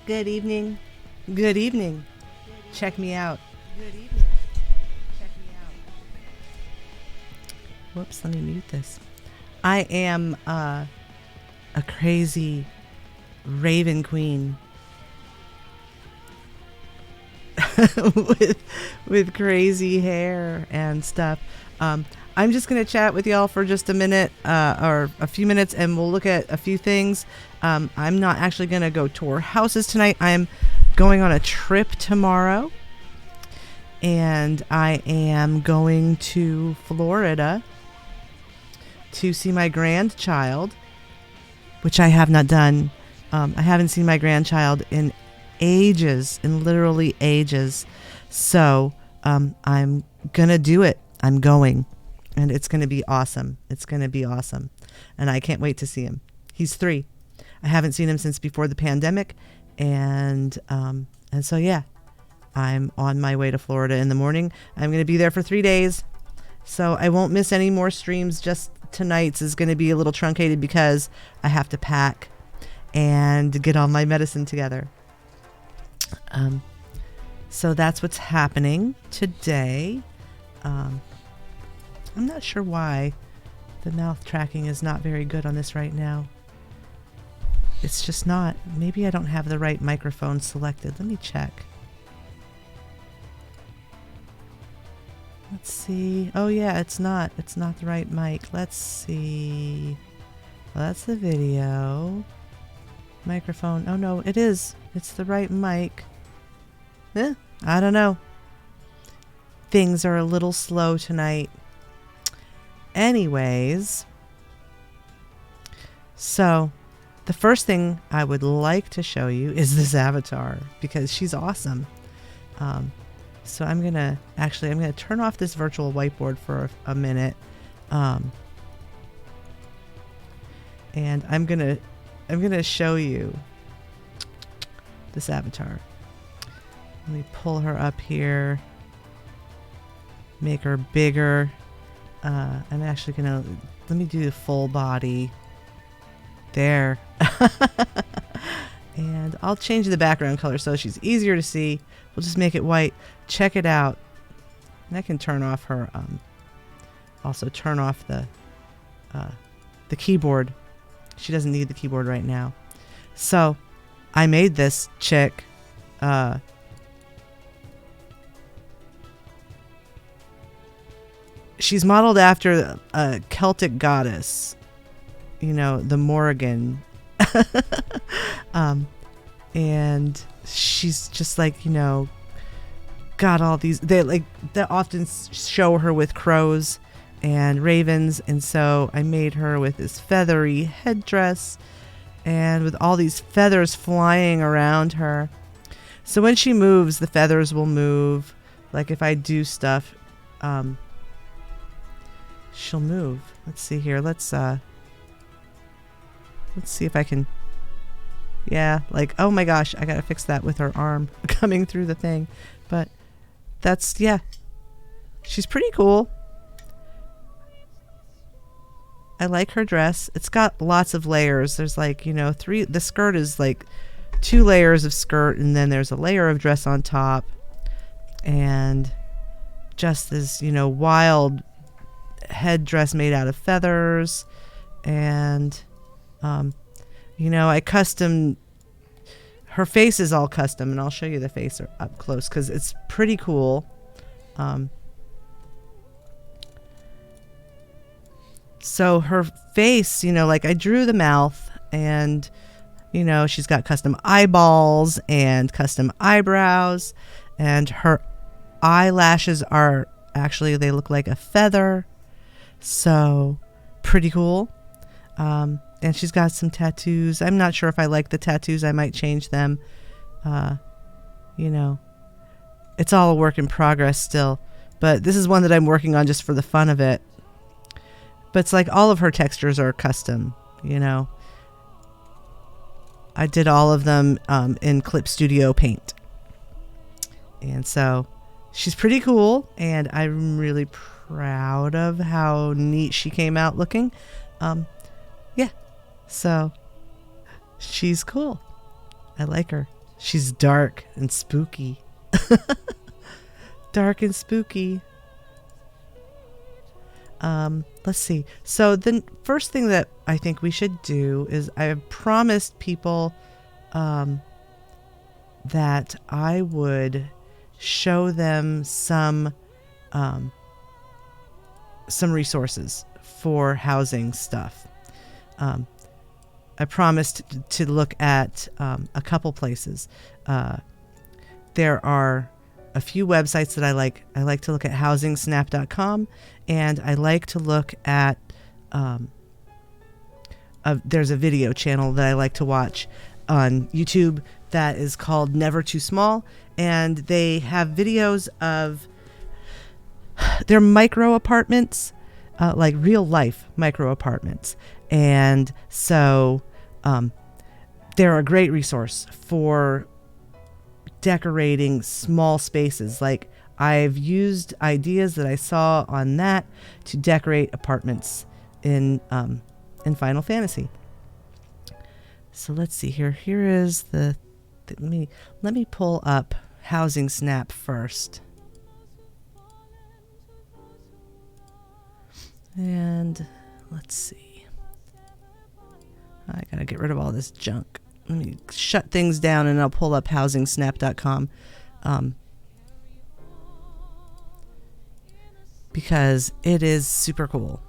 Good evening. Good evening. Check me out. Good evening. Check me out. Whoops, let me mute this. I am a crazy raven queen with crazy hair and stuff. I'm just going to chat with y'all for just a minute or a few minutes, and we'll look at a few things. I'm not actually going to go tour houses tonight. I'm going on a trip tomorrow, and I am going to Florida to see my grandchild, which I have not done. I haven't seen my grandchild in ages, in literally ages. So I'm going to do it. I'm going. And it's going to be awesome. It's going to be awesome. And I can't wait to see him. He's 3. I haven't seen him since before the pandemic. And so, yeah, I'm on my way to Florida in the morning. I'm going to be there for 3 days. So I won't miss any more streams. Just tonight's is going to be a little truncated because I have to pack and get all my medicine together. So that's what's happening today. I'm not sure why the mouth tracking is not very good on this right now. It's just not. Maybe I don't have the right microphone selected. Let me check. Let's see. Oh yeah, it's not. It's not the right mic. Let's see. Well, that's the video. Microphone. Oh no, it is. It's the right mic. I don't know. Things are a little slow tonight. Anyways, so the first thing I would like to show you is this avatar because she's awesome. So I'm gonna turn off this virtual whiteboard for a minute, and I'm gonna show you this avatar. Let me pull her up here, make her bigger. I'm actually gonna, let me do the full body there. And I'll change the background color so she's easier to see. We'll just make it white. Check it out. And I can turn off her, also turn off the keyboard. She doesn't need the keyboard right now. So I made this chick, she's modeled after a Celtic goddess, you know, the Morrigan. And she's just like, you know, got all these, they often show her with crows and ravens. And so I made her with this feathery headdress and with all these feathers flying around her. So when she moves, the feathers will move. Like if I do stuff, she'll move. Let's see here. Let's see if I can. Yeah, like, oh my gosh, I gotta fix that with her arm coming through the thing. But that's, yeah, she's pretty cool. I like her dress. It's got lots of layers. There's like, you know, the skirt is like 2 layers of skirt, and then there's a layer of dress on top, and just this, you know, wild headdress made out of feathers. And you know, her face is all custom, and I'll show you the face up close because it's pretty cool. So her face, you know, like I drew the mouth, and you know, she's got custom eyeballs and custom eyebrows, and her eyelashes are actually, they look like a feather. So pretty cool. And she's got some tattoos. I'm not sure if I like the tattoos. I might change them. You know, it's all a work in progress still. But this is one that I'm working on just for the fun of it. But it's like all of her textures are custom, you know. I did all of them in Clip Studio Paint. And so she's pretty cool. And I'm really proud of how neat she came out looking. Yeah. So she's cool. I like her. She's dark and spooky. Dark and spooky. Let's see. So the first thing that I think we should do is I have promised people that I would show them some resources for housing stuff. I promised to look at a couple places. There are a few websites that I like. I like to look at housingsnap.com, and I like to look at there's a video channel that I like to watch on YouTube that is called Never Too Small, and they have videos of their micro apartments, like real life micro apartments. And so they're a great resource for decorating small spaces. Like I've used ideas that I saw on that to decorate apartments in Final Fantasy. So let's see here. Here is let me pull up Housing Snap first. And let's see. I gotta get rid of all this junk. Let me shut things down and I'll pull up housingsnap.com. Because it is super cool.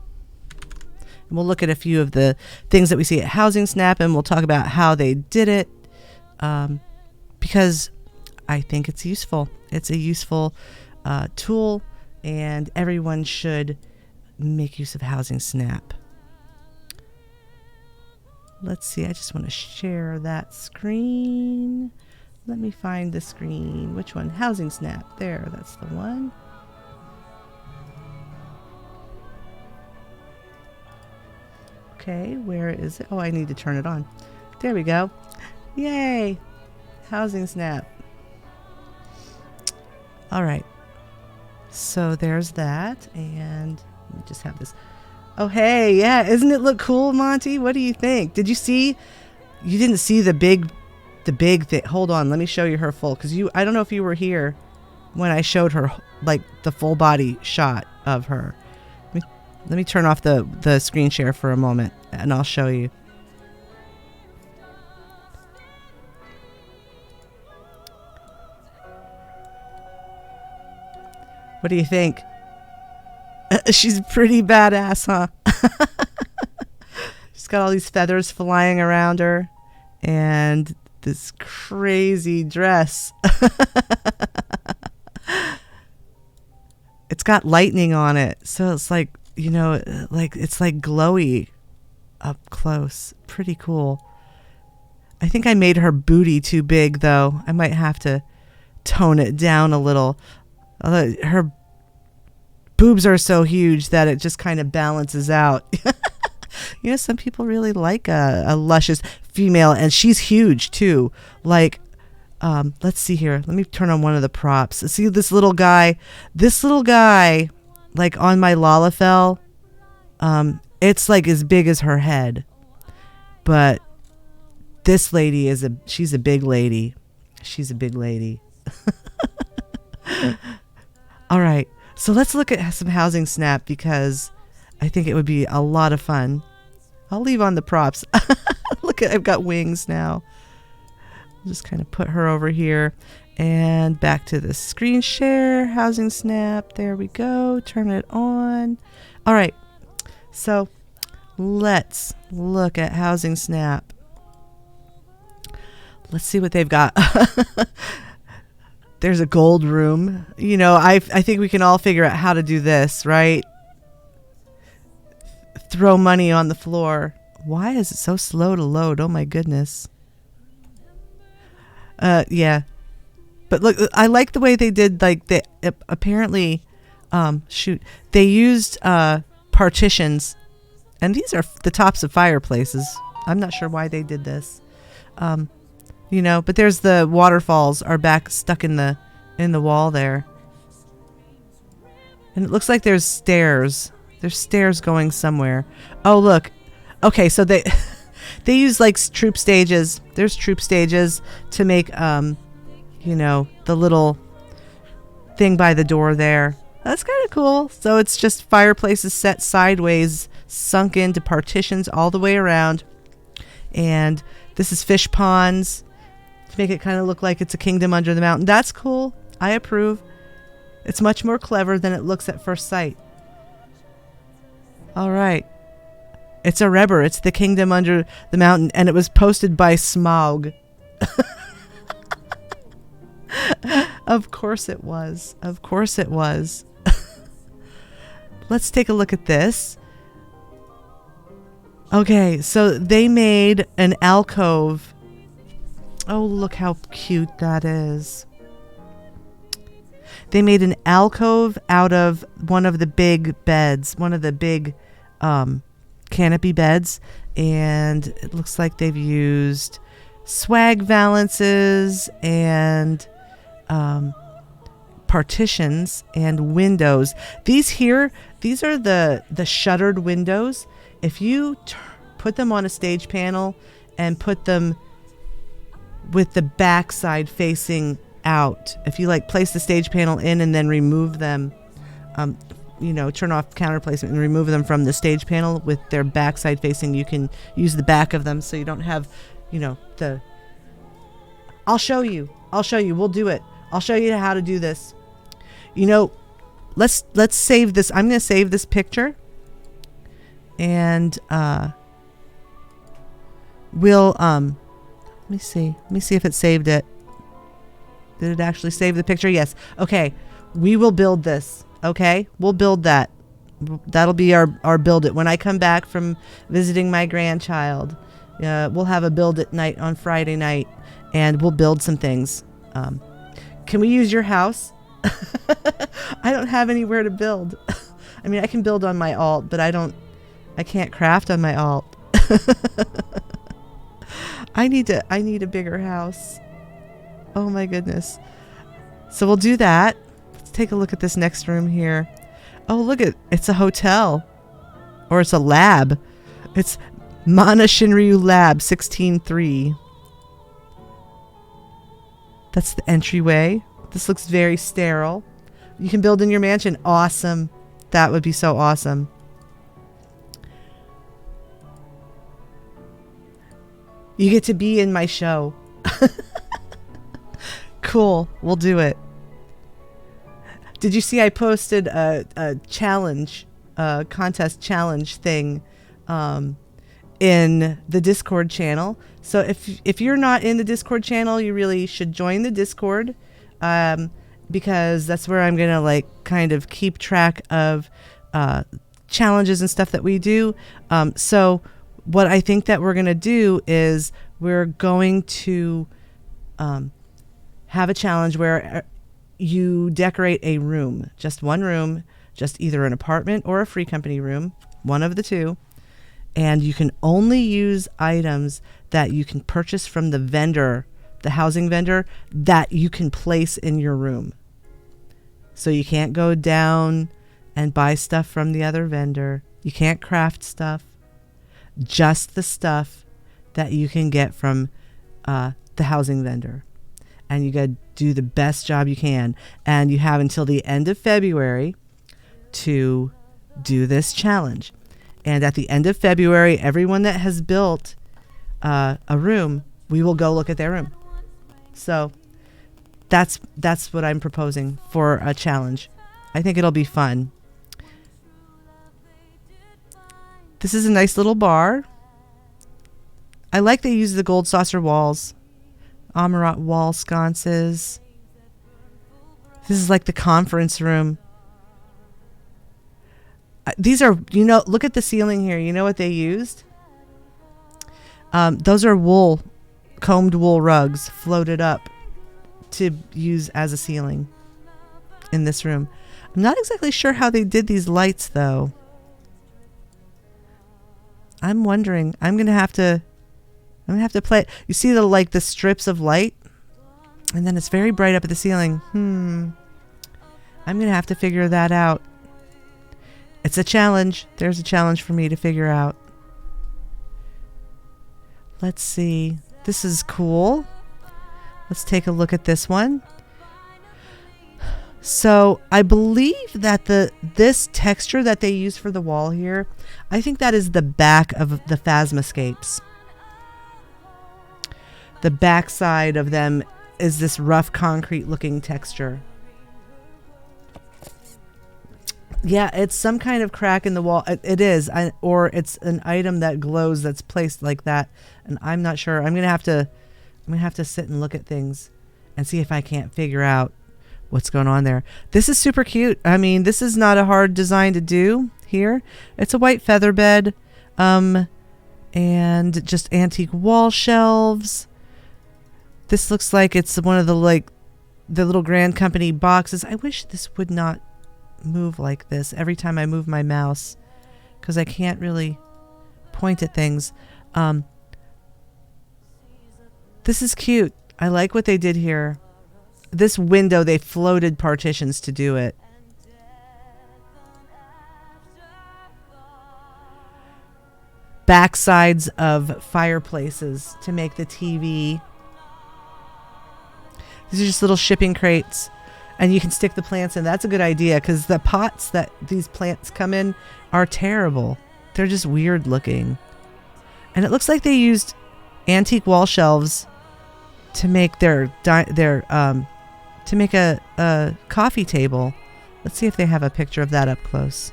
And we'll look at a few of the things that we see at Housing Snap, and we'll talk about how they did it. Because I think it's useful. It's a useful tool, and everyone should make use of Housing Snap. Let's see, I just want to share that screen. Let me find the screen. Which one? Housing Snap. There, that's the one. Okay, where is it? Oh, I need to turn it on. There we go. Yay! Housing Snap. All right. So there's that, and let me just have this. Oh, hey, yeah, isn't it look cool, Monty? What do you think? Did you see? You didn't see the big thing. Hold on, let me show you her full, because I don't know if you were here when I showed her like the full body shot of her. Let me turn off the screen share for a moment, and I'll show you. What do you think? She's pretty badass, huh? She's got all these feathers flying around her and this crazy dress. It's got lightning on it, so it's like, you know, like it's like glowy up close. Pretty cool. I think I made her booty too big, though. I might have to tone it down a little. Her boobs are so huge that it just kind of balances out. You know, some people really like a luscious female, and she's huge too. Like, let's see here. Let me turn on one of the props. See this little guy? This little guy, like on my Lalafell, it's like as big as her head. But this lady she's a big lady. She's a big lady. All right. So let's look at some Housing Snap, because I think it would be a lot of fun. I'll leave on the props. Look at, I've got wings now. I'll just kind of put her over here and back to the screen share. Housing Snap. There we go. Turn it on. All right. So let's look at Housing Snap. Let's see what they've got. There's a gold room. You know, I think we can all figure out how to do this, right? Throw money on the floor. Why is it so slow to load? Oh my goodness. Yeah. But look, I like the way they did, like, they apparently, they used partitions, and these are the tops of fireplaces. I'm not sure why they did this. You know, but there's the waterfalls are back stuck in the wall there. And it looks like there's stairs. There's stairs going somewhere. Oh, look. Okay, so They use like troop stages. There's troop stages to make, you know, the little thing by the door there. That's kind of cool. So it's just fireplaces set sideways, sunk into partitions all the way around. And this is fish ponds to make it kind of look like it's a kingdom under the mountain. That's cool. I approve. It's much more clever than it looks at first sight. All right. It's a Reber. It's the kingdom under the mountain. And it was posted by Smaug. Of course it was. Of course it was. Let's take a look at this. Okay, so they made an alcove. Oh, look how cute that is. They made an alcove out of one of the big beds, one of the big canopy beds. And it looks like they've used swag valances and partitions and windows. These are the shuttered windows. If you put them on a stage panel and put them with the back side facing out, if you like place the stage panel in and then remove them, you know, turn off counter placement and remove them from the stage panel with their backside facing, you can use the back of them so you don't have, you know, I'll show you. We'll do it. I'll show you how to do this. You know, let's save this. I'm going to save this picture. And we'll let me see if it saved it. Did it actually save the picture? Yes. Okay. We will build this. Okay? We'll build that. That'll be our build it. When I come back from visiting my grandchild, we'll have a build it night on Friday night, and we'll build some things. Can we use your house? I don't have anywhere to build. I mean, I can build on my alt, but I can't craft on my alt. I need a bigger house. Oh my goodness. So we'll do that. Let's take a look at this next room here. Oh, look it's a hotel. Or it's a lab. It's Mana Shinryu Lab 16-3. That's the entryway. This looks very sterile. You can build in your mansion. Awesome. That would be so awesome. You get to be in my show. Cool. We'll do it. Did you see I posted a challenge, contest challenge thing in the Discord channel? So if you're not in the Discord channel, you really should join the Discord, because that's where I'm going to like kind of keep track of challenges and stuff that we do. So what I think that we're going to do is we're going to have a challenge where you decorate a room, just one room, just either an apartment or a free company room, one of the two. And you can only use items that you can purchase from the vendor, the housing vendor, that you can place in your room. So you can't go down and buy stuff from the other vendor. You can't craft stuff. Just the stuff that you can get from the housing vendor. And you got to do the best job you can. And you have until the end of February to do this challenge. And at the end of February, everyone that has built a room, we will go look at their room. So that's what I'm proposing for a challenge. I think it'll be fun. This is a nice little bar. I like they use the gold saucer walls. Amarat wall sconces. This is like the conference room. These are, look at the ceiling here. You know what they used? Those are combed wool rugs floated up to use as a ceiling in this room. I'm not exactly sure how they did these lights though. I'm wondering. I'm gonna have to play it. You see the strips of light, and then it's very bright up at the ceiling. I'm gonna have to figure that out. It's a challenge. There's a challenge for me to figure out. Let's see. This is cool. Let's take a look at this one. So I believe that this texture that they use for the wall here, I think that is the back of the Phasmascapes. The back side of them is this rough concrete looking texture. Yeah, it's some kind of crack in the wall. It is, or it's an item that glows that's placed like that. And I'm not sure. I'm gonna have to sit and look at things and see if I can't figure out what's going on there. This is super cute. I mean, this is not a hard design to do here. It's a white feather bed, and just antique wall shelves. This looks like it's one of the little Grand Company boxes. I wish this would not move like this every time I move my mouse, because I can't really point at things. This is cute. I like what they did here. This window, they floated partitions to do it. Backsides of fireplaces to make the TV. These are just little shipping crates, and you can stick the plants in. That's a good idea, because the pots that these plants come in are terrible. They're just weird looking. And it looks like they used antique wall shelves to make their to make a coffee table. Let's see if they have a picture of that up close.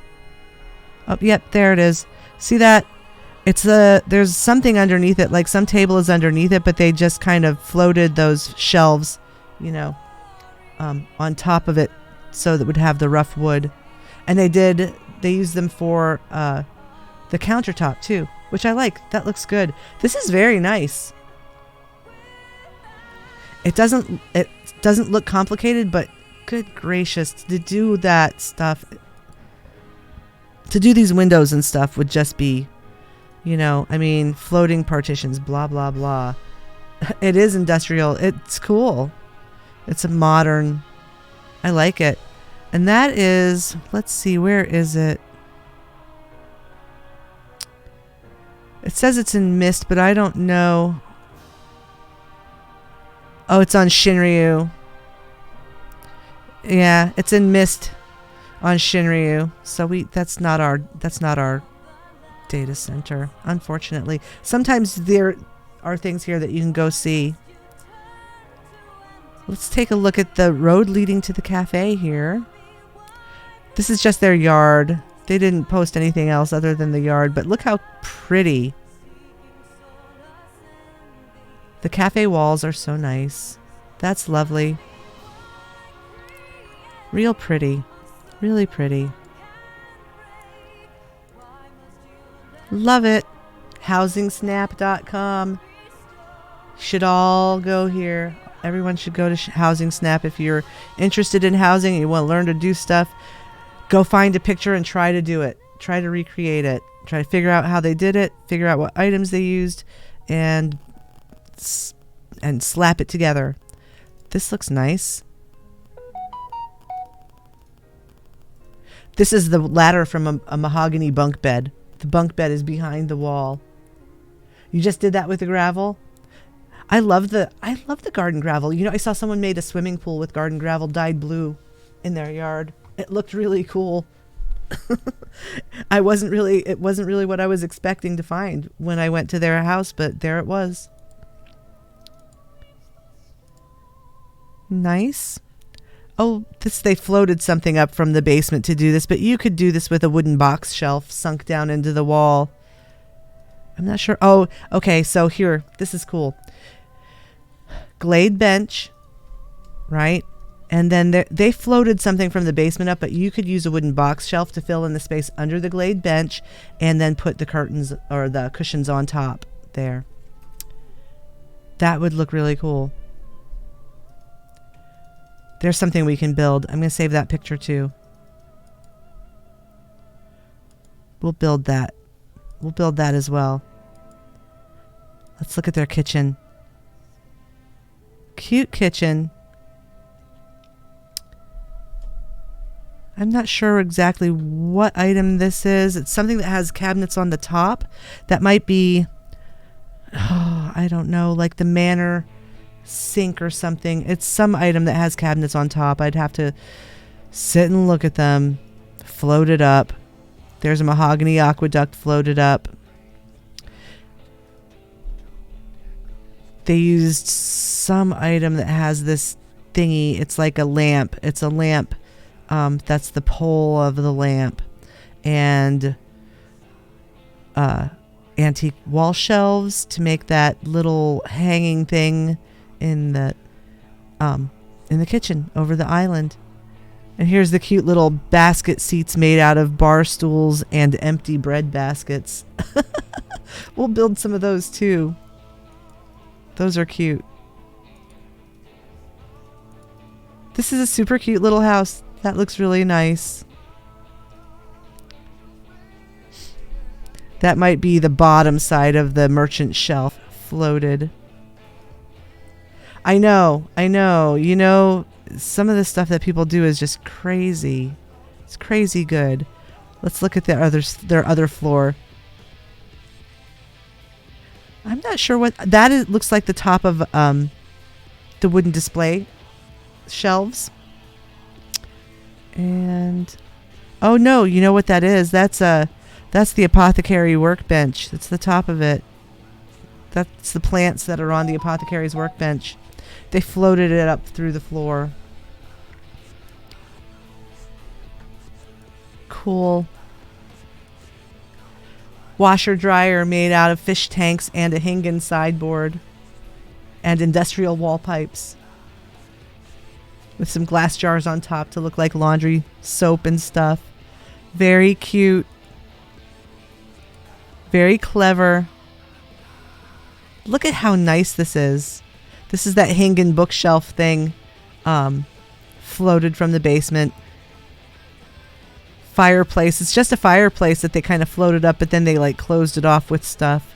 Oh, yep, there it is. See that? There's something underneath it, like some table is underneath it, but they just kind of floated those shelves, on top of it, so that it would have the rough wood. And they used them for the countertop too, which I like. That looks good. This is very nice. It doesn't look complicated, but good gracious, to do that stuff, to do these windows and stuff would just be, floating partitions, blah, blah, blah. It is industrial. It's cool. It's a modern. I like it. And that is, let's see, where is it? It says it's in Mist, but I don't know. Oh, it's on Shinryu. Yeah, it's in Mist on Shinryu. So that's not our data center, unfortunately. Sometimes there are things here that you can go see. Let's take a look at the road leading to the cafe here. This is just their yard. They didn't post anything else other than the yard, but look how pretty. The cafe walls are so nice. That's lovely. Real pretty. Really pretty. Love it. HousingSnap.com. Should all go here. Everyone should go to Housing Snap if you're interested in housing and you want to learn to do stuff. Go find a picture and try to do it. Try to recreate it. Try to figure out how they did it. Figure out what items they used, and slap it together. This looks nice. This is the ladder from a mahogany bunk bed. The bunk bed is behind the wall. You just did that with the gravel? I love the garden gravel. I saw someone made a swimming pool with garden gravel dyed blue in their yard. It looked really cool. It wasn't really what I was expecting to find when I went to their house, but there it was. Nice. Oh, they floated something up from the basement to do this, but you could do this with a wooden box shelf sunk down into the wall. I'm not sure. Oh, okay. So here, this is cool. Glade bench, right? And then they floated something from the basement up, but you could use a wooden box shelf to fill in the space under the glade bench and then put the curtains or the cushions on top there. That would look really cool. There's something we can build. I'm going to save that picture too. We'll build that. We'll build that as well. Let's look at their kitchen. Cute kitchen. I'm not sure exactly what item this is. It's something that has cabinets on the top. That might be... Oh, I don't know, like the manor sink or something. It's some item that has cabinets on top. I'd have to sit and look at them. Floated up. There's a mahogany aqueduct floated up. They used some item that has this thingy. It's like a lamp. It's a lamp. That's the pole of the lamp. And antique wall shelves to make that little hanging thing in the kitchen over the island. And here's the cute little basket seats made out of bar stools and empty bread baskets. We'll build some of those too. Those are cute. This is a super cute little house. That looks really nice. That might be the bottom side of the merchant shelf floated. I know. You know, some of the stuff that people do is just crazy. It's crazy good. Let's look at their other floor. I'm not sure what that is. Looks like the top of the wooden display shelves. And oh no, you know what that is? That's the apothecary workbench. That's the top of it. That's the plants that are on the apothecary's workbench. They floated it up through the floor. Cool. Washer dryer made out of fish tanks and a Hingan sideboard. And industrial wall pipes. With some glass jars on top to look like laundry soap and stuff. Very cute. Very clever. Look at how nice this is. This is that Hingan bookshelf thing. Floated from the basement. Fireplace. It's just a fireplace that they kind of floated up, but then they like closed it off with stuff.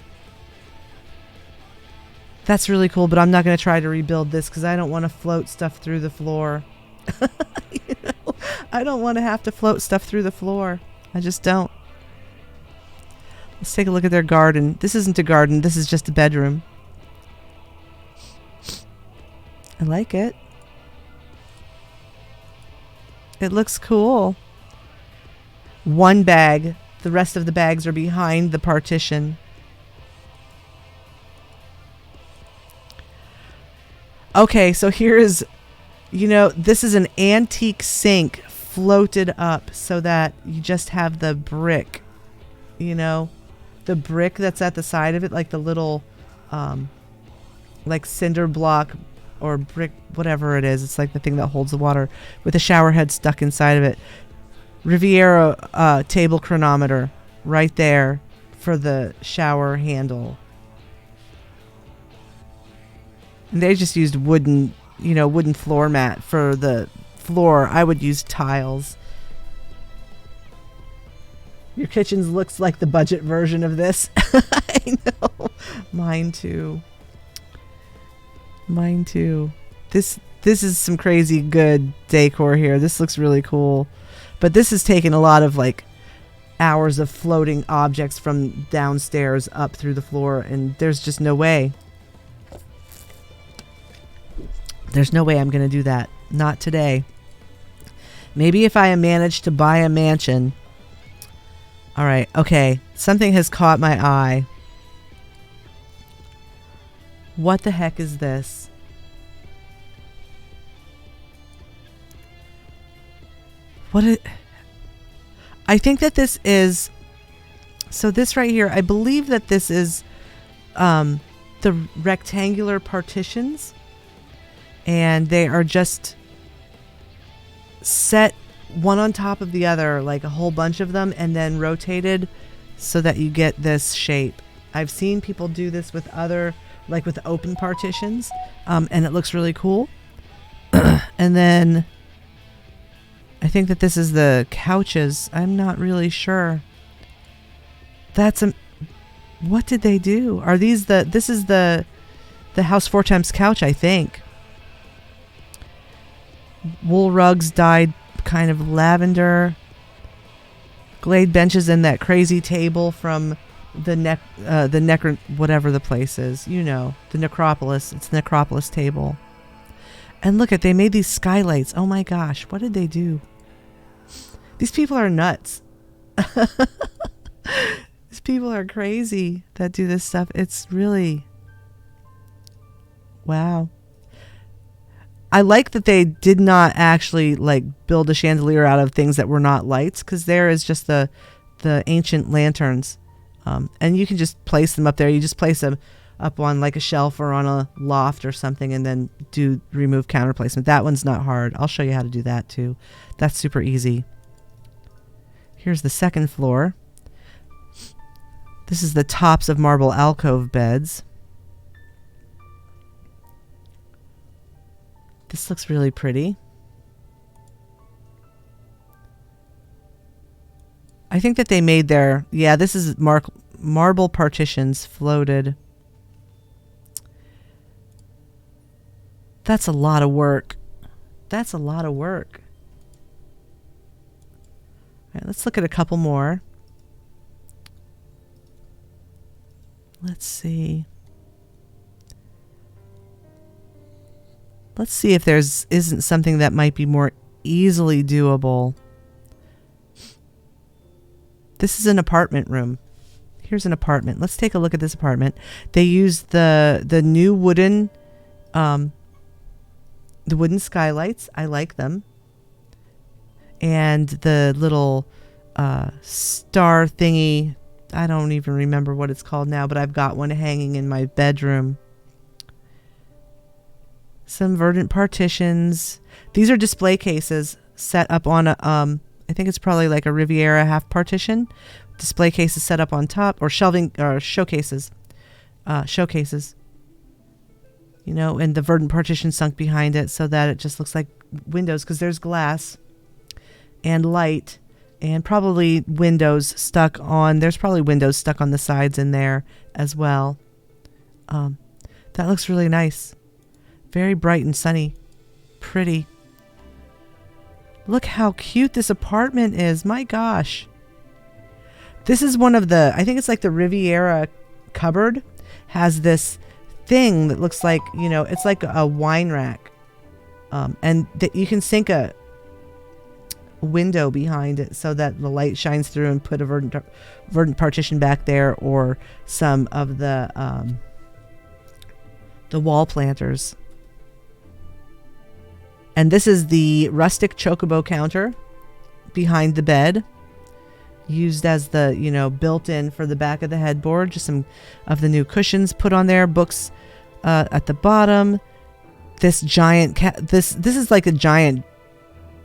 That's really cool, but I'm not going to try to rebuild this because I don't want to float stuff through the floor. You know, I don't want to have to float stuff through the floor. I just don't. Let's take a look at their garden. This isn't a garden. This is just a bedroom. I like it. It looks cool. One bag. The rest of the bags are behind the partition. Okay, so here is, you know, this is an antique sink floated up so that you just have the brick, you know, the brick that's at the side of it, like the little, like cinder block or brick, whatever it is. It's like the thing that holds the water with a shower head stuck inside of it. Riviera table chronometer right there for the shower handle. And they just used wooden floor mat for the floor. I would use tiles. Your kitchen looks like the budget version of this. I know. Mine too. This is some crazy good decor here. This looks really cool. But this has taken a lot of like hours of floating objects from downstairs up through the floor, and there's just no way. There's no way I'm going to do that. Not today. Maybe if I manage to buy a mansion. All right. Okay. Something has caught my eye. What the heck is this? I think that this is... So this right here, I believe that this is the rectangular partitions. And they are just set one on top of the other, like a whole bunch of them, and then rotated so that you get this shape. I've seen people do this with other, like with open partitions, and it looks really cool. And then I think that this is the couches. I'm not really sure. What did they do? Are these this is the House 4 Times couch, I think. Wool rugs dyed kind of lavender. Glade benches and that crazy table from whatever the place is, you know, the necropolis. It's the necropolis table. And look at, they made these skylights. Oh my gosh, what did they do? These people are nuts. These people are crazy that do this stuff. It's really, wow. I like that they did not actually like build a chandelier out of things that were not lights, because there is just the ancient lanterns, and you can just place them up there. You just place them up on like a shelf or on a loft or something, and then do remove counter placement. That one's not hard. I'll show you how to do that too. That's super easy. Here's the second floor. This is the tops of marble alcove beds. This looks really pretty. I think that they made their, yeah, this is marble partitions floated. That's a lot of work. That's a lot of work. All right, let's look at a couple more. Let's see. Let's see if there's isn't something that might be more easily doable. This is an apartment room. Here's an apartment. Let's take a look at this apartment. They used the new wooden skylights. I like them. And the little star thingy. I don't even remember what it's called now, but I've got one hanging in my bedroom. Some verdant partitions. These are display cases set up on a, I think it's probably like a Riviera half partition. Display cases set up on top, or shelving, or showcases. Showcases. You know, and the verdant partition sunk behind it so that it just looks like windows, because there's glass and light and probably windows stuck on, there's probably windows stuck on the sides in there as well. That looks really nice. Very bright and sunny. Pretty. Look how cute this apartment is. My gosh. This is one of the, I think it's like the Riviera cupboard has this thing that looks like, you know, it's like a wine rack. And that you can sink a window behind it so that the light shines through, and put a verdant partition back there, or some of the wall planters. And this is the rustic chocobo counter behind the bed, used as the, you know, built-in for the back of the headboard. Just some of the new cushions put on there. Books at the bottom. This giant this is like a giant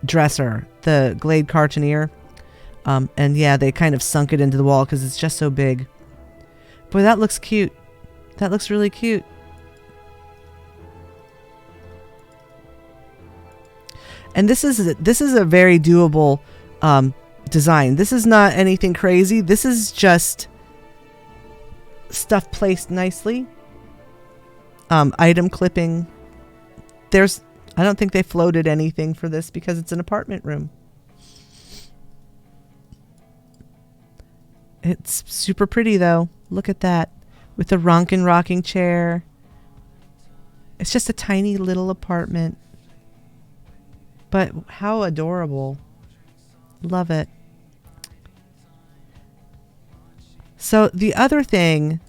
dresser, the Glade Cartonier. And yeah, they kind of sunk it into the wall because it's just so big. Boy, that looks cute. That looks really cute. And this is a very doable design. This is not anything crazy. This is just stuff placed nicely. Item clipping. I don't think they floated anything for this because it's an apartment room. It's super pretty though. Look at that. With the Ronkin rocking chair. It's just a tiny little apartment. But how adorable. Love it. So the other thing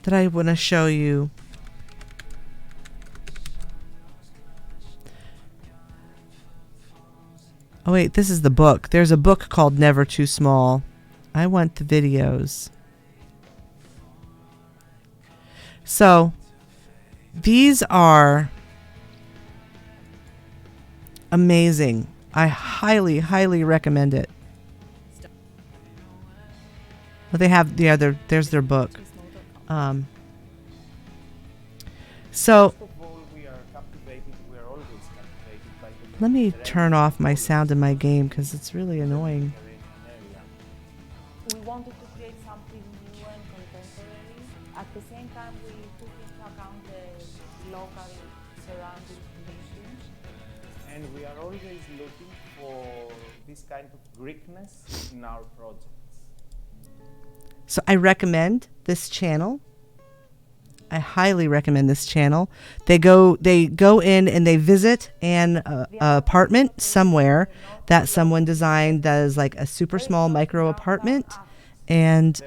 that I want to show you. Oh wait, this is the book. There's a book called Never Too Small. I want the videos. So these are amazing. I highly, highly recommend it. Well, they have, yeah, there's their book. So let me turn off my sound in my game because it's really annoying. We wanted to create something new and contemporary. At the same time, we took into account the local surrounding conditions. And we are always looking for this kind of Greekness in our projects. So I recommend this channel. I highly recommend this channel. They go in and they visit an apartment somewhere that someone designed that is like a super small micro apartment, and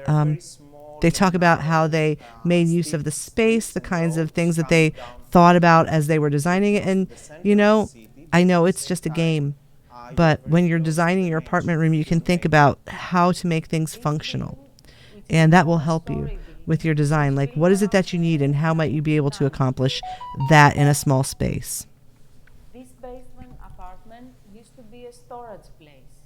they talk about how they made use of the space, the kinds of things that they thought about as they were designing it. And you know, I know it's just a game, but when you're designing your apartment room, you can think about how to make things functional, and that will help you with your design. Like, what is it that you need and how might you be able to accomplish that in a small space? This basement apartment used to be a storage place.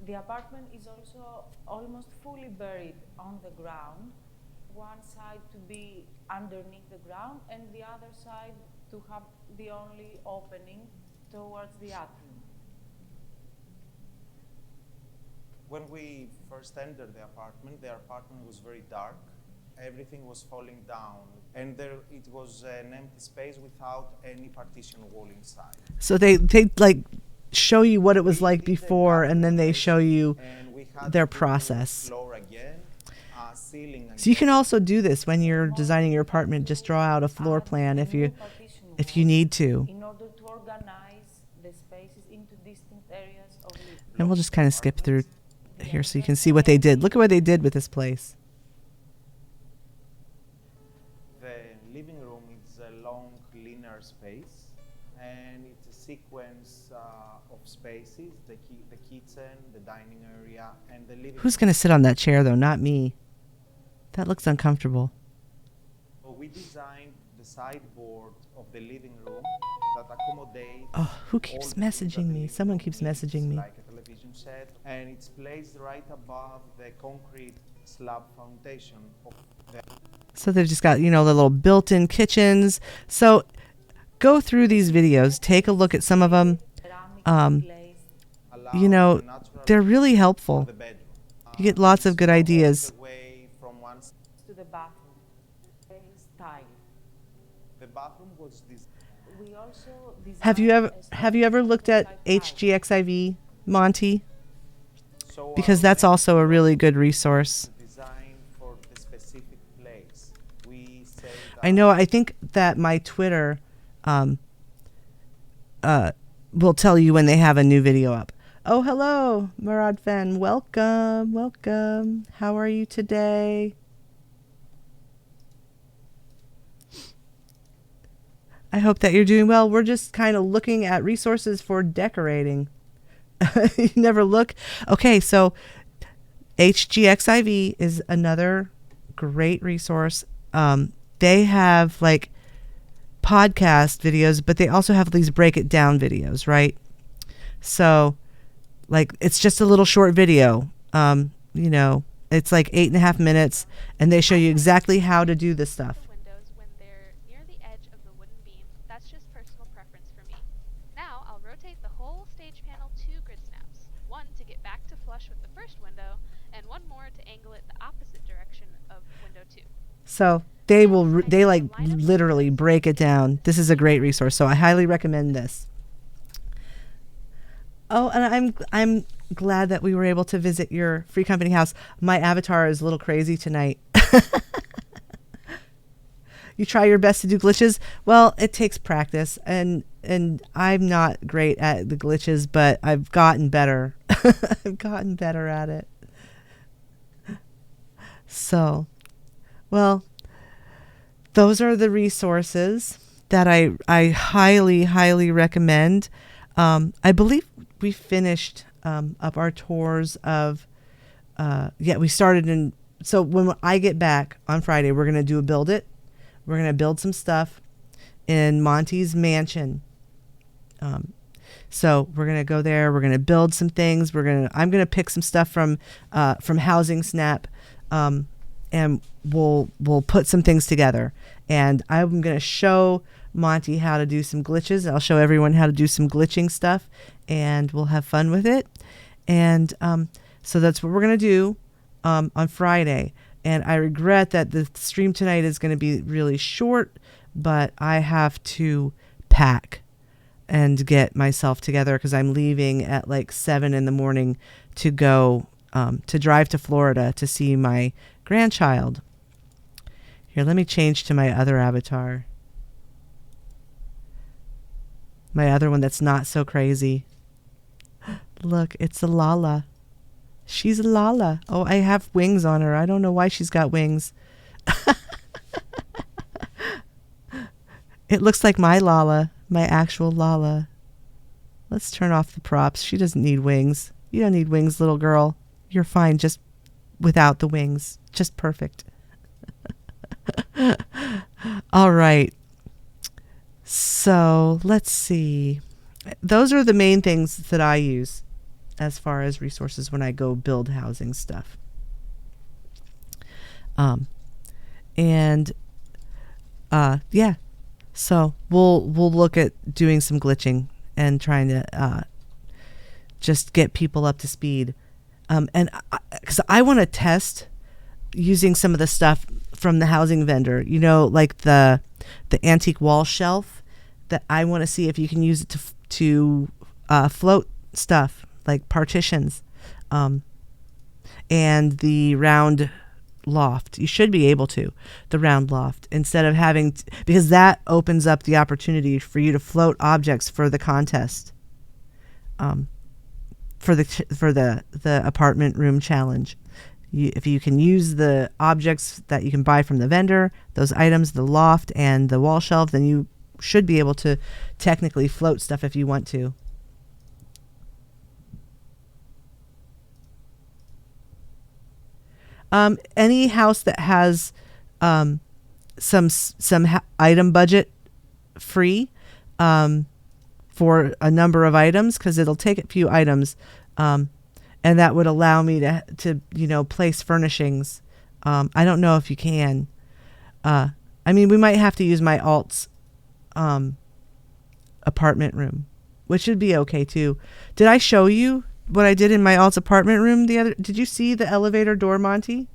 The apartment is also almost fully buried on the ground. One side to be underneath the ground and the other side to have the only opening towards the atrium. When we first entered the apartment was very dark. Everything was falling down, and it was an empty space without any partition wall inside. So they like show you what it was like before, and then they show you their process. Floor again, ceiling again. So you can also do this when you're designing your apartment. Just draw out a floor plan if you need to. In order to organize the spaces into distinct areas of living. And we'll just kind of skip through here so you can see what they did. Look at what they did with this place. The living room is a long linear space, and it's a sequence of spaces, the kitchen, the dining area, and the living Who's going to sit on that chair, though? Not me. That looks uncomfortable. So we designed the sideboard of the living room that accommodates. Oh, who keeps all messaging that the me? living Someone room keeps needs, messaging me. Like a television set, and it's placed right above the concrete slab foundation of the. So they've just got, the little built-in kitchens. So go through these videos, take a look at some of them. They're really helpful. The bedroom. You get lots of good ideas. Away from one To the bathroom. Style. the bathroom was this. We also Have you ever looked at HGXIV, Monty? So Because that's also a really good resource. designed for the specific place. We say that I know. I think that my Twitter will tell you when they have a new video up. Oh, hello, Murad Fen. Welcome, welcome. How are you today? I hope that you're doing well. We're just kind of looking at resources for decorating. You never look. Okay, so HGXIV is another great resource. They have like podcast videos, but they also have these break it down videos, right? So like it's just a little short video. It's like 8.5 minutes, and they show you exactly how to do this stuff. Windows when they're near the edge of the wooden beam. That's just personal preference for me. Now I'll rotate the whole stage panel 2 grid snaps. One to get back to flush with the first window, and one more to angle it the opposite direction of window 2. So they literally break it down. This is a great resource, so I highly recommend this. Oh, and I'm glad that we were able to visit your Free Company house. My avatar is a little crazy tonight. You try your best to do glitches. Well, it takes practice, and I'm not great at the glitches, but I've gotten better. I've gotten better at it. So, well, those are the resources that I highly, highly recommend. I believe we finished up our tours of, we started so when I get back on Friday, we're going to do a build it. We're going to build some stuff in Monty's mansion. So we're going to go there. We're going to build some things. I'm going to pick some stuff from Housing Snap, and we'll put some things together. And I'm going to show Monty how to do some glitches. I'll show everyone how to do some glitching stuff, and we'll have fun with it. And so that's what we're going to do on Friday. And I regret that the stream tonight is going to be really short, but I have to pack and get myself together because I'm leaving at like 7 a.m. to go to drive to Florida to see my grandchild. Here, let me change to my other avatar. My other one that's not so crazy. Look, it's a Lala. She's a Lala. Oh, I have wings on her. I don't know why she's got wings. It looks like my Lala, my actual Lala. Let's turn off the props. She doesn't need wings. You don't need wings, little girl. You're fine just without the wings. Just perfect. All right. So let's see. Those are the main things that I use as far as resources when I go build housing stuff. Yeah. So we'll look at doing some glitching and trying to just get people up to speed. And because I want to test using some of the stuff from the housing vendor, you know, like the antique wall shelf, that I want to see if you can use it to float stuff like partitions, and the round loft. You should be able to, the round loft, instead of having because that opens up the opportunity for you to float objects for the contest, for the apartment room challenge. If you can use the objects that you can buy from the vendor, those items, the loft and the wall shelf, then you should be able to technically float stuff if you want to. Any house that has some item budget free for a number of items, because it'll take a few items, and that would allow me to place furnishings. I don't know if you can. I mean, we might have to use my alt's apartment room, which would be okay too. Did I show you what I did in my alt's apartment room did you see the elevator door, Monty,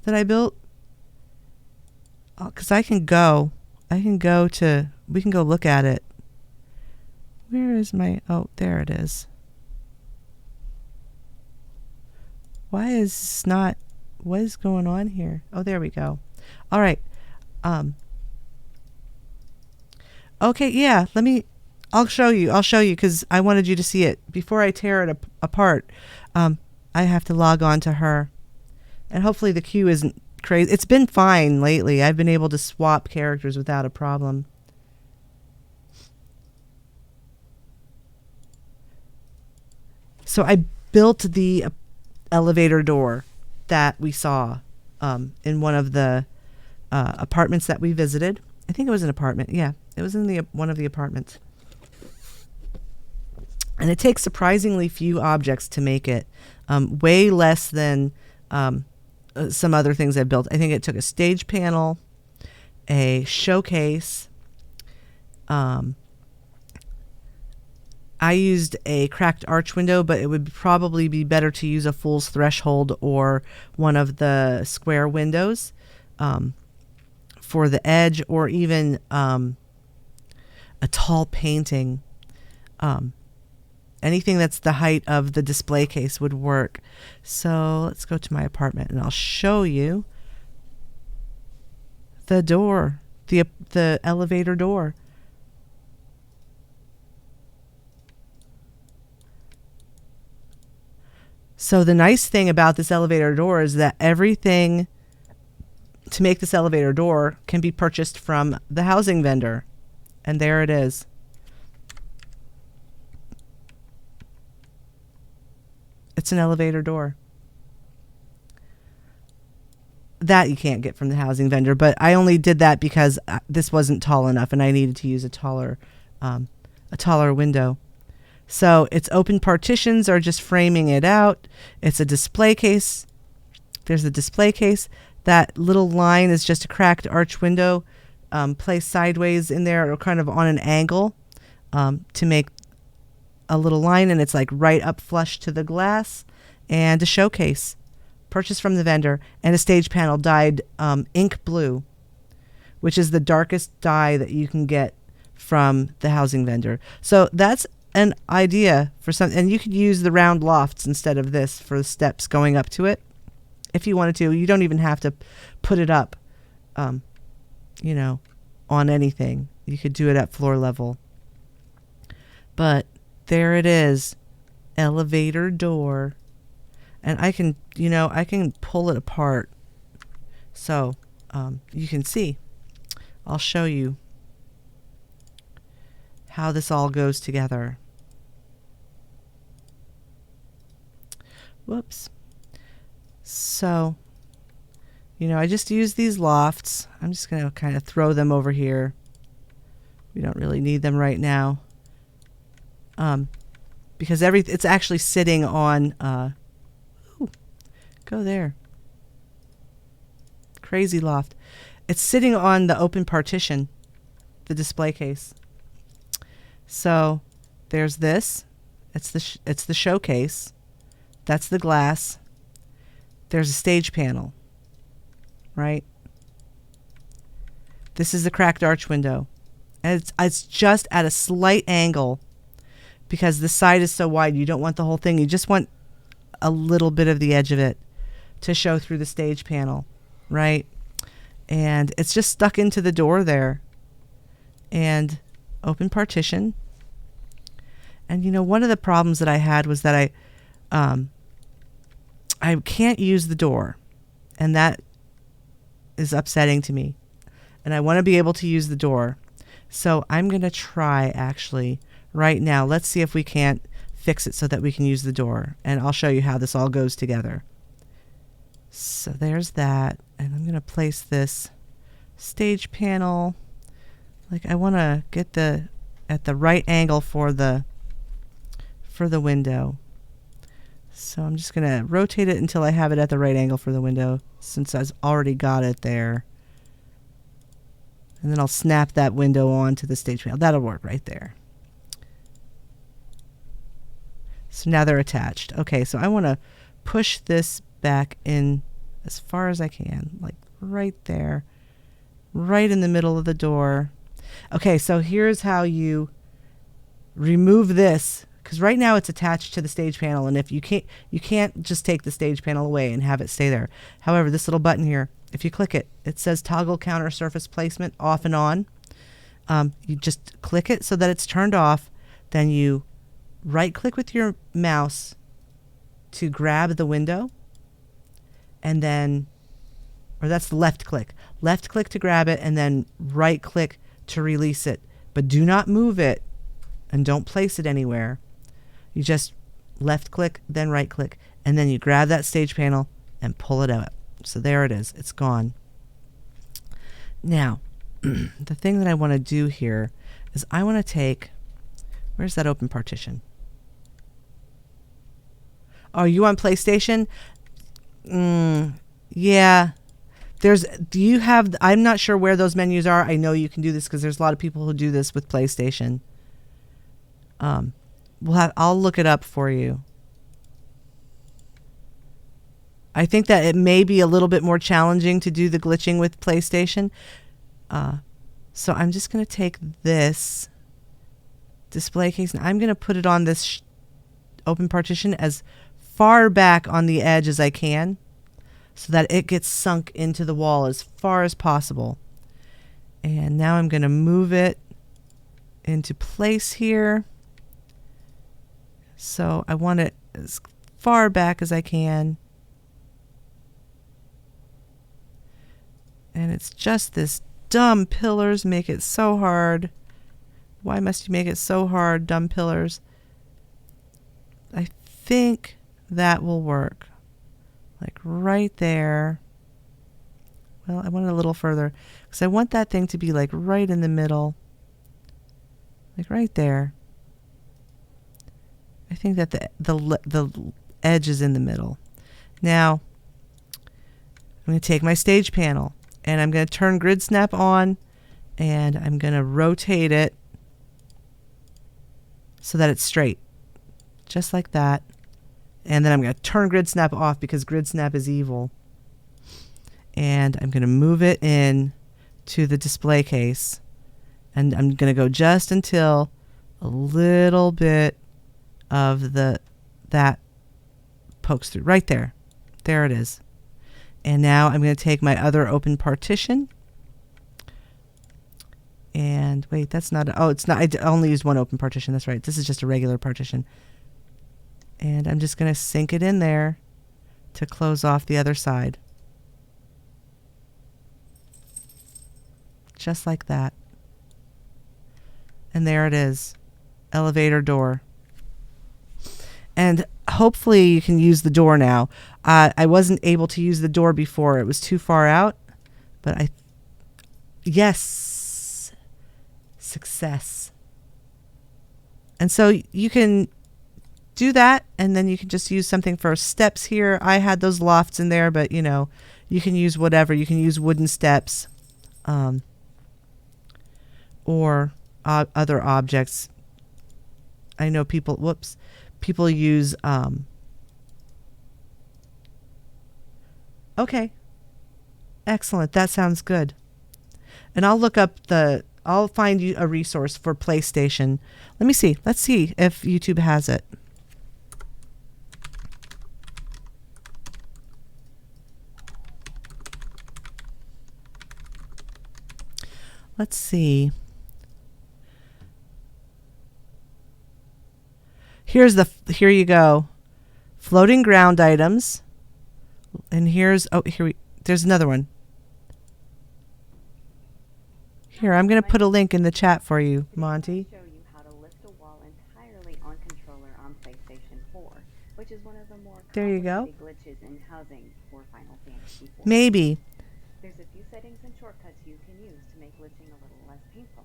that I built? Because we can go look at it. Where is there it is. What is going on here? Oh, there we go. All right. Okay, yeah, I'll show you because I wanted you to see it. Before I tear it apart, I have to log on to her. And hopefully the queue isn't crazy. It's been fine lately. I've been able to swap characters without a problem. So I built the elevator door that we saw in one of the apartments that we visited. I think it was an apartment. Yeah, it was in one of the apartments. And it takes surprisingly few objects to make it, way less than some other things I built. I think it took a stage panel, a showcase. I used a cracked arch window, but it would probably be better to use a fool's threshold or one of the square windows for the edge, or even a tall painting. Anything that's the height of the display case would work. So let's go to my apartment and I'll show you the door, the elevator door. So the nice thing about this elevator door is that everything to make this elevator door can be purchased from the housing vendor. And there it is. It's an elevator door. That you can't get from the housing vendor, but I only did that because this wasn't tall enough and I needed to use a taller window. So it's open partitions are just framing it out. It's a display case. There's a display case. That little line is just a cracked arch window placed sideways in there or kind of on an angle to make a little line, and it's like right up flush to the glass. And a showcase purchased from the vendor, and a stage panel dyed ink blue, which is the darkest dye that you can get from the housing vendor. So that's an idea for some, and you could use the round lofts instead of this for the steps going up to it. if you wanted to. You don't even have to put it up, you know, on anything. You could do it at floor level. But there it is, elevator door. And I can, you know, I can pull it apart. So you can see. I'll show you how this all goes together. Whoops. So, you know, I just use these lofts. I'm just going to kind of throw them over here. We don't really need them right now. Because it's actually sitting on, ooh, go there. Crazy loft. It's sitting on the open partition, the display case. So there's this. It's the showcase. That's the glass. There's a stage panel, right? This is the cracked arch window. And it's just at a slight angle because the side is so wide. You don't want the whole thing. You just want a little bit of the edge of it to show through the stage panel, right? And it's just stuck into the door there. And open partition. And you know, one of the problems that I had was that I can't use the door, and that is upsetting to me. And I want to be able to use the door. So I'm going to try actually right now. Let's see if we can't fix it so that we can use the door. And I'll show you how this all goes together. So there's that. And I'm going to place this stage panel. Like I want to get at the right angle for the window. So I'm just going to rotate it until I have it at the right angle for the window, since I've already got it there. And then I'll snap that window onto the stage panel. That'll work right there. So now they're attached. Okay, so I want to push this back in as far as I can, like right there, right in the middle of the door. Okay, so here's how you remove this, because right now it's attached to the stage panel, and if you can't just take the stage panel away and have it stay there. However, this little button here, if you click it, it says toggle counter surface placement off and on. You just click it so that it's turned off. Then you right click with your mouse to grab the window, and then, or that's the left click to grab it, and then right click to release it. But do not move it and don't place it anywhere. You just left click, then right click, and then you grab that stage panel and pull it out. So there it is. It's gone. Now, the thing that I want to do here is I want to take, where's that open partition? Oh, you on PlayStation? Yeah. I'm not sure where those menus are. I know you can do this because there's a lot of people who do this with PlayStation. I'll look it up for you. I think that it may be a little bit more challenging to do the glitching with PlayStation. So I'm just going to take this display case and I'm going to put it on this open partition as far back on the edge as I can, so that it gets sunk into the wall as far as possible. And now I'm going to move it into place here. So I want it as far back as I can. And it's just this dumb pillars make it so hard. Why must you make it so hard, dumb pillars? I think that will work. Like right there. Well, I want it a little further because I want that thing to be like right in the middle. Like right there. I think that the edge is in the middle. Now, I'm going to take my stage panel and I'm going to turn Grid Snap on and I'm going to rotate it so that it's straight. Just like that. And then I'm going to turn Grid Snap off because Grid Snap is evil. And I'm going to move it in to the display case. And I'm going to go just until a little bit of that pokes through. Right there. There it is. And now I'm going to take my other open partition. And wait, that's not, oh, it's not, I only used one open partition. That's right. This is just a regular partition. And I'm just going to sink it in there to close off the other side. Just like that. And there it is. Elevator door. And hopefully you can use the door now. I wasn't able to use the door before. It was too far out. But yes. Success. And so you can do that, and then you can just use something for steps here. I had those lofts in there, but you know, you can use whatever. You can use wooden steps, or other objects. I know people use okay, excellent, that sounds good. And I'll find you a resource for PlayStation. Let's see if YouTube has it. Let's see. Here you go. Floating ground items. And there's another one. Here, I'm going to put a link in the chat for you, Monty. Show you how to lift a wall entirely on controller on PlayStation 4, which is one of the more There you go. glitches in housing for Final Fantasy 4. Maybe. There's a few settings and shortcuts you can use to make glitching a little less painful.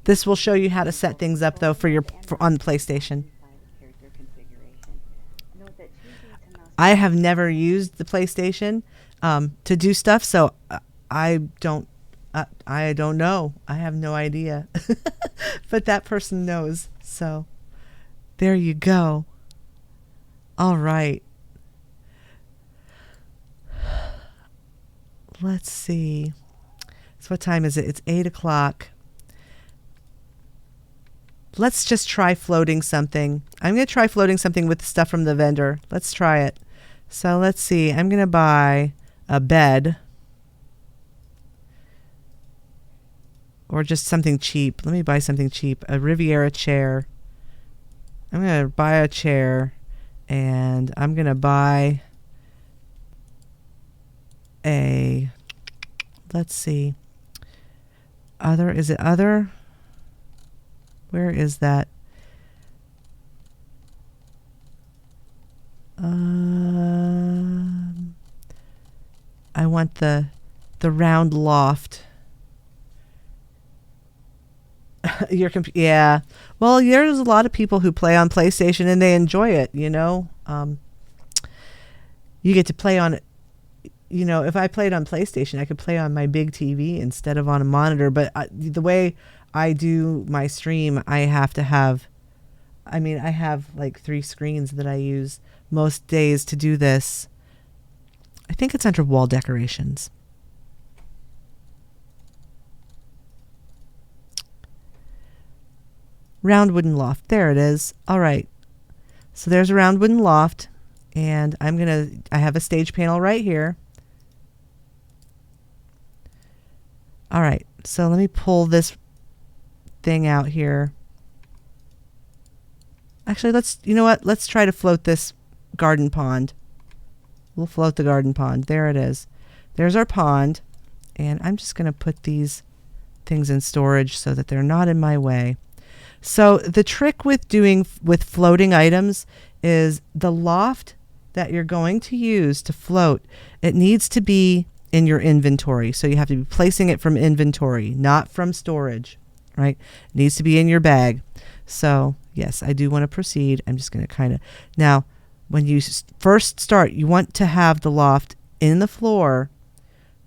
This will show you how to set things up though on PlayStation. Character configuration. Note that choosing to mouse I have never used the PlayStation to do stuff, so I don't know. I have no idea. But that person knows. So there you go. All right. Let's see. So what time is it? It's 8 o'clock. Let's just try floating something. I'm going to try floating something with the stuff from the vendor. Let's try it. So let's see. I'm going to buy a bed. Or just something cheap. Let me buy something cheap. A Riviera chair. I'm going to buy a chair. And I'm going to buy a... Let's see. Other? Is it other? Where is that? I want the round loft. Yeah. Well, there's a lot of people who play on PlayStation and they enjoy it, you know. You get to play on it. You know, if I played on PlayStation, I could play on my big TV instead of on a monitor. But the way I do my stream, I have like 3 screens that I use most days to do this. I think it's under wall decorations. Round wooden loft. There it is. All right. So there's a round wooden loft. And I have a stage panel right here. All right. So let me pull this thing out here. Actually, you know what? Let's try to float this garden pond. We'll float the garden pond. There it is. There's our pond. And I'm just going to put these things in storage so that they're not in my way. So the trick with floating items is the loft that you're going to use to float, it needs to be in your inventory. So you have to be placing it from inventory, not from storage, right? It needs to be in your bag. So yes, I do want to proceed. I'm just going to now, when you first start, you want to have the loft in the floor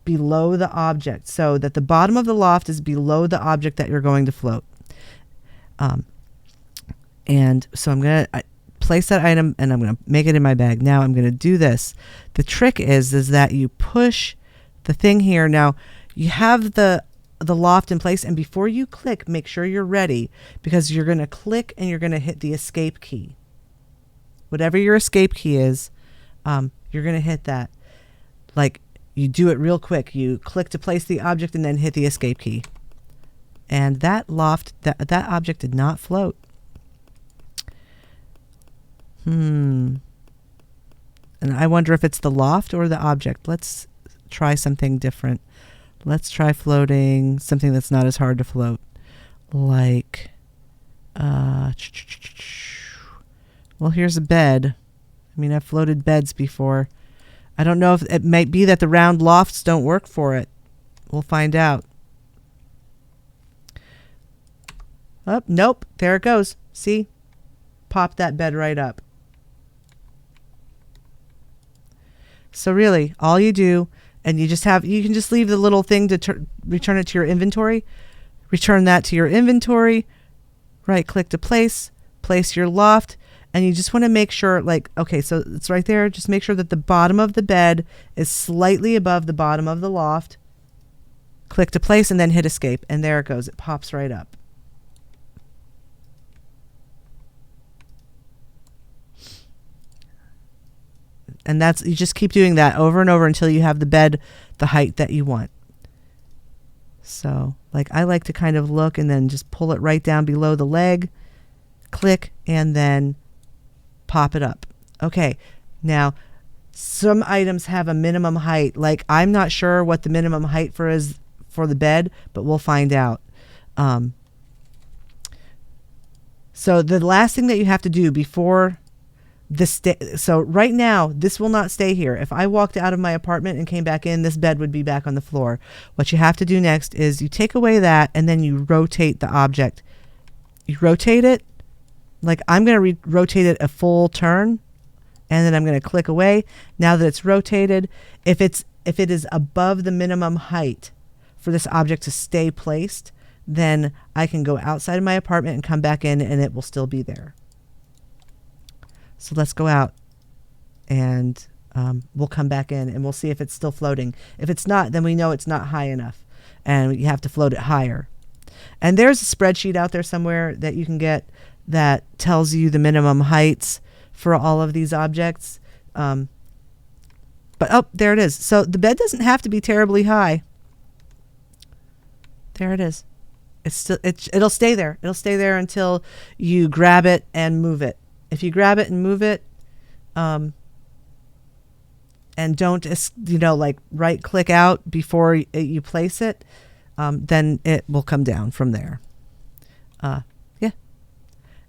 below the object so that the bottom of the loft is below the object that you're going to float. And so I'm going to place that item and I'm going to make it in my bag. Now I'm going to do this. The trick is that you push the thing here. Now you have the loft in place, and before you click, make sure you're ready, because you're going to click and you're going to hit the escape key. Whatever your escape key is, you're going to hit that. Like, you do it real quick. You click to place the object and then hit the escape key. And that that object did not float. And I wonder if it's the loft or the object. Let's try something different. Let's try floating something that's not as hard to float. Like, well, here's a bed. I mean, I've floated beds before. I don't know if it might be that the round lofts don't work for it. We'll find out. Oh, nope. There it goes. See? Pop that bed right up. So really, all you do, and you can just leave the little thing to return it to your inventory. Return that to your inventory. Right click to place your loft. And you just want to make sure, like, okay, so it's right there. Just make sure that the bottom of the bed is slightly above the bottom of the loft. Click to place and then hit escape. And there it goes. It pops right up. And you just keep doing that over and over until you have the bed the height that you want. So, like, I like to kind of look and then just pull it right down below the leg. Click and then pop it up. Okay, now some items have a minimum height. Like, I'm not sure what the minimum height for the bed, but we'll find out. So the last thing that you have to do before so right now, this will not stay here. If I walked out of my apartment and came back in, this bed would be back on the floor. What you have to do next is you take away that and then you rotate the object. You rotate it. Like, I'm going to rotate it a full turn, and then I'm going to click away. Now that it's rotated, if it is above the minimum height for this object to stay placed, then I can go outside of my apartment and come back in, and it will still be there. So let's go out, and we'll come back in, and we'll see if it's still floating. If it's not, then we know it's not high enough, and you have to float it higher. And there's a spreadsheet out there somewhere that you can get that tells you the minimum heights for all of these objects. But there it is. So the bed doesn't have to be terribly high. There it is. It'll stay there. It'll stay there until you grab it and move it. If you grab it and move it, and don't, like right click out before you place it, then it will come down from there. Yeah.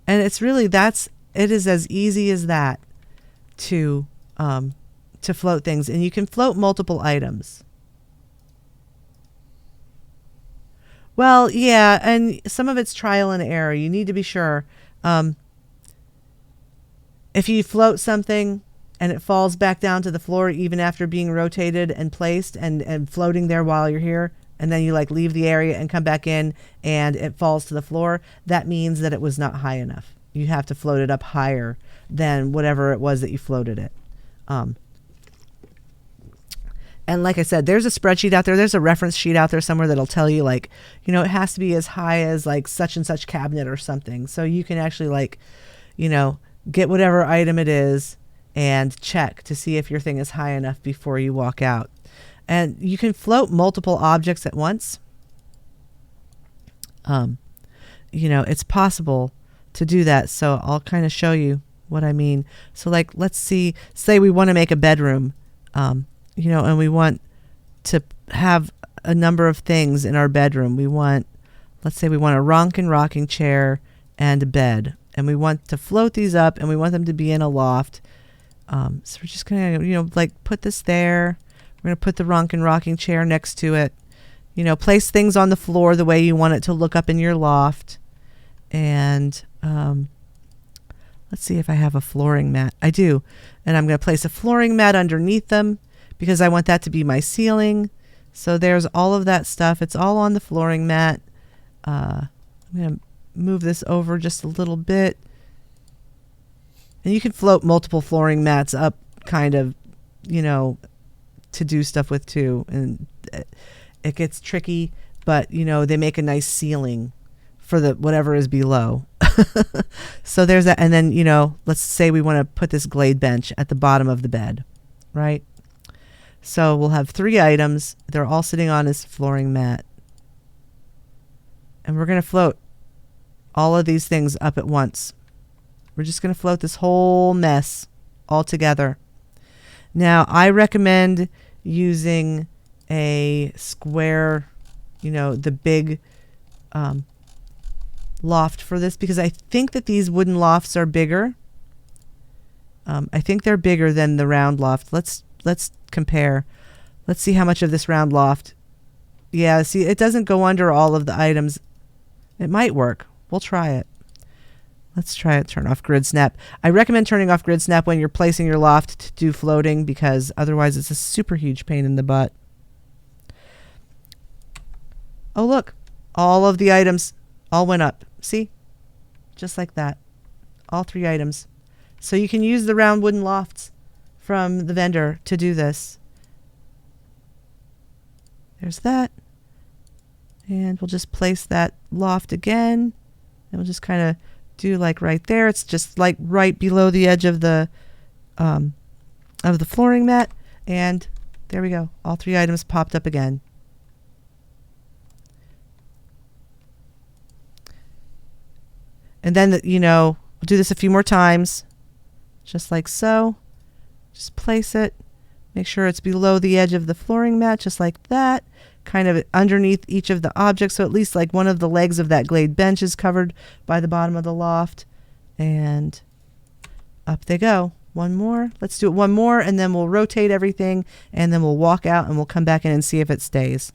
And it's really, it is as easy as that to float things. And you can float multiple items. Well, yeah, and some of it's trial and error. You need to be sure. If you float something and it falls back down to the floor even after being rotated and placed and floating there while you're here, and then you like leave the area and come back in and it falls to the floor, that means that it was not high enough. You have to float it up higher than whatever it was that you floated it. And like I said, there's a spreadsheet out there. There's a reference sheet out there somewhere that'll tell you, like, it has to be as high as like such and such cabinet or something. So you can actually like, get whatever item it is and check to see if your thing is high enough before you walk out. And you can float multiple objects at once. It's possible to do that. So I'll kind of show you what I mean. So like, let's say we want to make a bedroom, and we want to have a number of things in our bedroom. Let's say we want a rocking chair and a bed. And we want to float these up, and we want them to be in a loft. So we're just going to, put this there. We're going to put the rocking chair next to it. Place things on the floor the way you want it to look up in your loft. And let's see if I have a flooring mat. I do. And I'm going to place a flooring mat underneath them because I want that to be my ceiling. So there's all of that stuff. It's all on the flooring mat. I'm going to move this over just a little bit, and you can float multiple flooring mats up kind of to do stuff with too, and it gets tricky, but they make a nice ceiling for the whatever is below. So there's that. And then let's say we want to put this Glade bench at the bottom of the bed, right? So we'll have 3 items. They're all sitting on his flooring mat. And we're going to float all of these things up at once. We're just going to float this whole mess all together. Now, I recommend using a square, you know, the big loft for this, because I think that these wooden lofts are bigger. I think they're bigger than the round loft. Let's compare. Let's see how much of this round loft. Yeah, see, it doesn't go under all of the items. It might work. We'll try it. Let's try it. Turn off grid snap. I recommend turning off grid snap when you're placing your loft to do floating, because otherwise it's a super huge pain in the butt. Oh, look. All of the items all went up. See? Just like that. All 3 items. So you can use the round wooden lofts from the vendor to do this. There's that. And we'll just place that loft again. And we'll just kind of do like right there. It's just like right below the edge of the flooring mat. And there we go. All 3 items popped up again. And then, you know, we'll do this a few more times. Just like so. Just place it. Make sure it's below the edge of the flooring mat, just like that. Kind of underneath each of the objects, so at least like one of the legs of that Glade bench is covered by the bottom of the loft. And up they go. One more. Let's do it one more, and then we'll rotate everything, and then we'll walk out, and we'll come back in and see if it stays.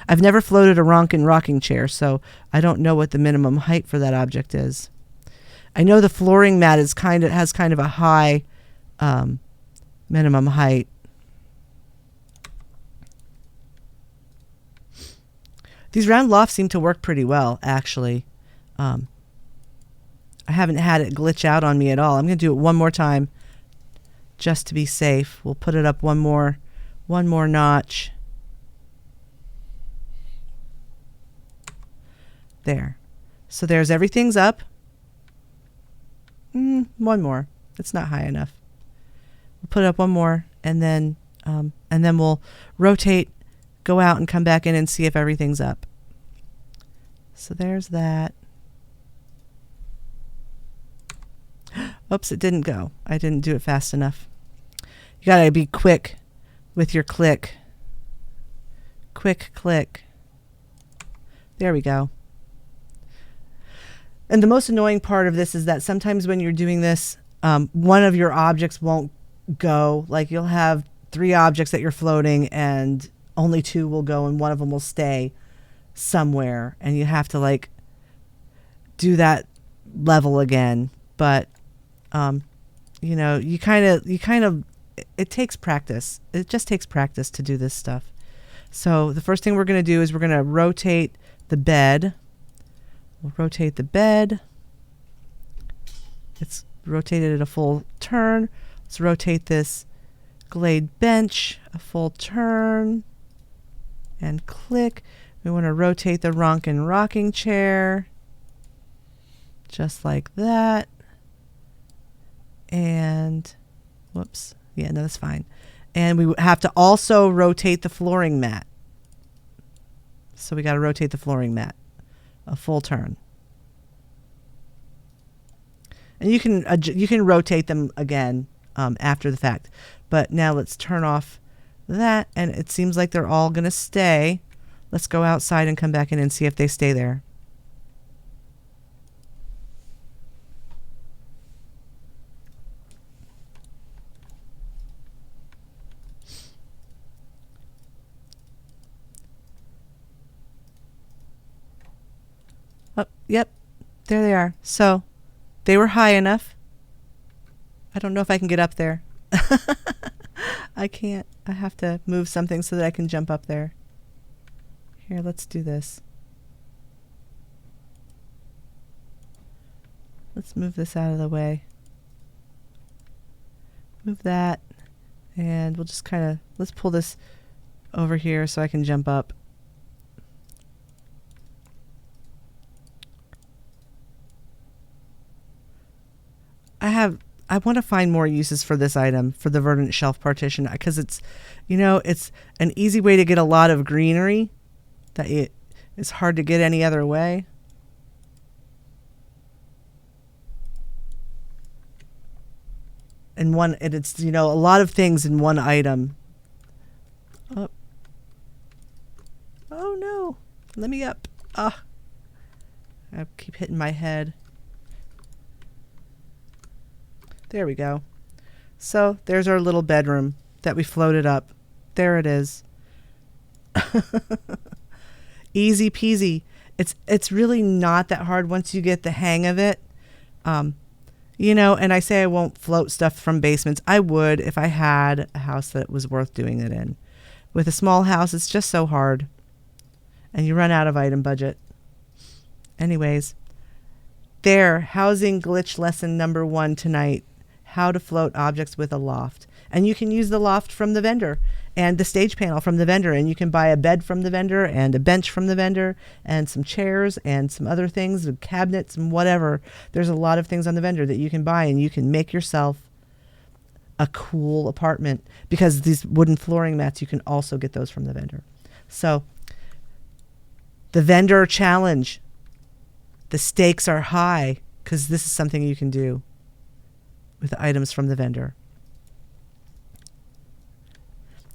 I've never floated a Ronkin rocking chair, so I don't know what the minimum height for that object is. I know the flooring mat has kind of a high minimum height. These round lofts seem to work pretty well, actually. I haven't had it glitch out on me at all. I'm going to do it one more time just to be safe. We'll put it up one more notch. There. So there's everything's up. One more. It's not high enough. We'll put up one more, and then we'll rotate, go out, and come back in and see if everything's up. So there's that. Oops, it didn't go. I didn't do it fast enough. You gotta be quick with your click. Quick click. There we go. And the most annoying part of this is that sometimes when you're doing this, one of your objects won't go. Like you'll have 3 objects that you're floating and only 2 will go and one of them will stay somewhere. And you have to like do that level again. But, you know, you kind of, it takes practice. It just takes practice to do this stuff. So the first thing we're going to do is we're going to rotate the bed. We'll rotate the bed. It's rotated at a full turn. Let's rotate this Glade bench a full turn and click. We want to rotate the Ronkin rocking chair just like that. And whoops. Yeah, no, that's fine. And we have to also rotate the flooring mat. So we got to rotate the flooring mat a full turn. And you can rotate them again after the fact. But now let's turn off that, and it seems like they're all going to stay. Let's go outside and come back in and see if they stay there. Oh, yep, there they are. So they were high enough. I don't know if I can get up there. I can't. I have to move something so that I can jump up there. Here, let's do this. Let's move this out of the way. Move that. And we'll just kind of, let's pull this over here so I can jump up. I want to find more uses for this item, for the verdant shelf partition, because it's, it's an easy way to get a lot of greenery that it's hard to get any other way. And it's, a lot of things in one item. Oh, oh no. Let me up. I keep hitting my head. There we go. So there's our little bedroom that we floated up. There it is. Easy peasy. It's really not that hard once you get the hang of it. And I say I won't float stuff from basements. I would if I had a house that was worth doing it in. With a small house, it's just so hard. And you run out of item budget. Anyways, housing glitch lesson number 1 tonight. How to float objects with a loft. And you can use the loft from the vendor and the stage panel from the vendor, and you can buy a bed from the vendor and a bench from the vendor and some chairs and some other things, cabinets and whatever. There's a lot of things on the vendor that you can buy, and you can make yourself a cool apartment, because these wooden flooring mats, you can also get those from the vendor. So the vendor challenge, the stakes are high, because this is something you can do with the items from the vendor.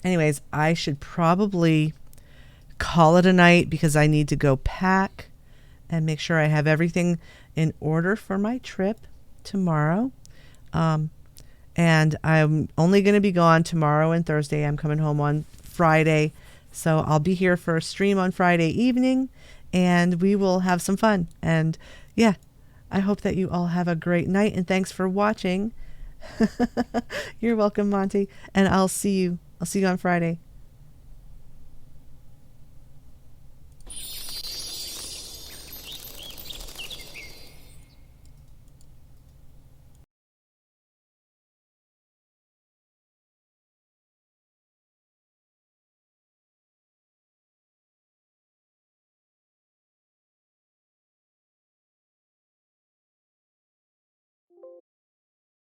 Anyways, I should probably call it a night, because I need to go pack and make sure I have everything in order for my trip tomorrow. And I'm only going to be gone tomorrow and Thursday. I'm coming home on Friday. So I'll be here for a stream on Friday evening, and we will have some fun. And yeah, I hope that you all have a great night, and thanks for watching. You're welcome, Monty. And I'll see you on Friday.